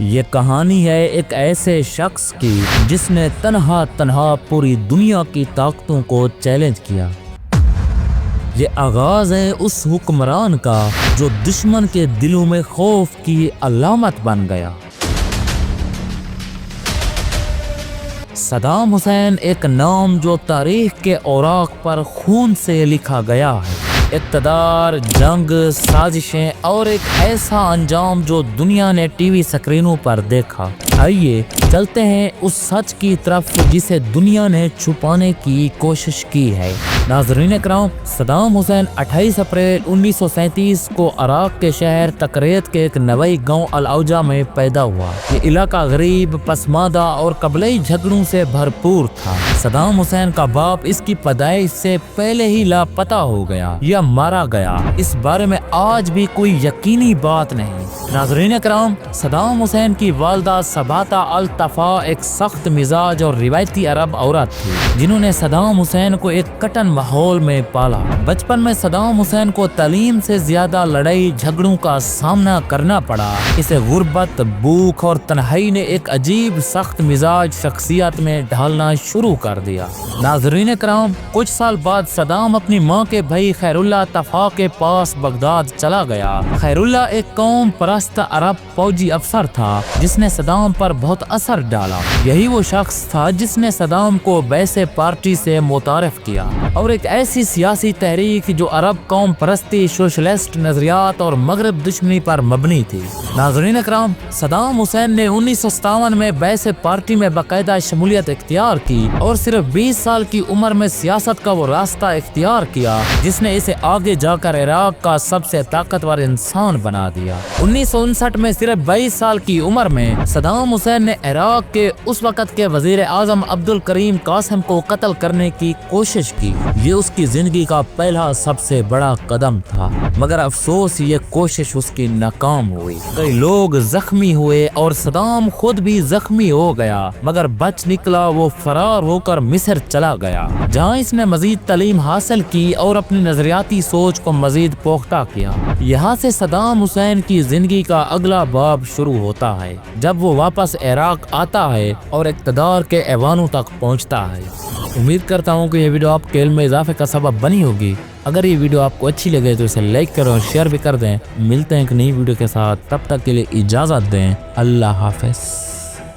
یہ کہانی ہے ایک ایسے شخص کی جس نے تنہا پوری دنیا کی طاقتوں کو چیلنج کیا۔ یہ آغاز ہے اس حکمران کا جو دشمن کے دلوں میں خوف کی علامت بن گیا۔ صدام حسین ایک نام جو تاریخ کے اوراق پر خون سے لکھا گیا ہے۔ اقتدار، جنگ، سازشیں اور ایک ایسا انجام جو دنیا نے ٹی وی سکرینوں پر دیکھا۔ آئیے چلتے ہیں اس سچ کی طرف جسے دنیا نے چھپانے کی کوشش کی ہے۔ ناظرین اکرام، صدام حسین 28 اپریل 1937 کو عراق کے شہر تکریت کے ایک نوئی گاؤں الاوجا میں پیدا ہوا۔ یہ علاقہ غریب، پسماندہ اور قبیلئی جھگڑوں سے بھرپور تھا۔ صدام حسین کا باپ اس کی پیدائش سے پہلے ہی لاپتہ ہو گیا یا مارا گیا۔ اس بارے میں آج بھی کوئی یقینی بات نہیں۔ ناظرین اکرام، صدام حسین کی والدہ ثباتہ الطفا ایک سخت مزاج اور روایتی عرب عورت تھی جنہوں نے صدام حسین کو ایک کٹن ماحول میں پالا۔ بچپن میں صدام حسین کو تعلیم سے زیادہ لڑائی جھگڑوں کا سامنا کرنا پڑا۔ اسے غربت، بھوک اور تنہائی نے ایک عجیب سخت مزاج شخصیت میں ڈھالنا شروع کر دیا۔ ناظرین اکرام، کچھ سال بعد صدام اپنی ماں کے بھائی خیراللہ طفا کے پاس بغداد چلا گیا۔ خیراللہ ایک قوم پرست عرب فوجی افسر تھا جس نے صدام پر بہت اثر ڈالا۔ یہی وہ شخص تھا جس نے صدام کو بیسے پارٹی سے متعارف کیا اور ایک ایسی سیاسی تحریک جو عرب قوم پرستی، سوشلسٹ نظریات اور مغرب دشمنی پر مبنی تھی۔ ناظرین اکرام، صدام حسین نے 1957 میں بیسے پارٹی میں باقاعدہ شمولیت اختیار کی اور صرف 20 سال کی عمر میں سیاست کا وہ راستہ اختیار کیا جس نے اسے آگے جا کر عراق کا سب سے طاقتور انسان بنا دیا۔ 1959 میں صرف 22 سال کی عمر میں صدام حسین نے عراق کے اس وقت کے وزیر اعظم عبدالکریم قاسم کو قتل کرنے کی کوشش کی۔ یہ اس کی زندگی کا پہلا سب سے بڑا قدم تھا، مگر افسوس یہ کوشش اس کی ناکام ہوئی۔ کئی لوگ زخمی ہوئے اور صدام خود بھی زخمی ہو گیا، مگر بچ نکلا۔ وہ فرار ہو کر مصر چلا گیا جہاں اس نے مزید تعلیم حاصل کی اور اپنی نظریاتی سوچ کو مزید پختہ کیا۔ یہاں سے صدام حسین کی زندگی کا اگلا باب شروع ہوتا ہے جب وہ واپس عراق آتا ہے اور اقتدار کے ایوانوں تک پہنچتا ہے۔ امید کرتا ہوں کہ یہ ویڈیو آپ کے علم میں اضافے کا سبب بنی ہوگی۔ اگر یہ ویڈیو آپ کو اچھی لگے تو اسے لائک کریں اور شیئر بھی کر دیں۔ ملتے ہیں ایک نئی ویڈیو کے ساتھ، تب تک کے لیے اجازت دیں۔ اللہ حافظ۔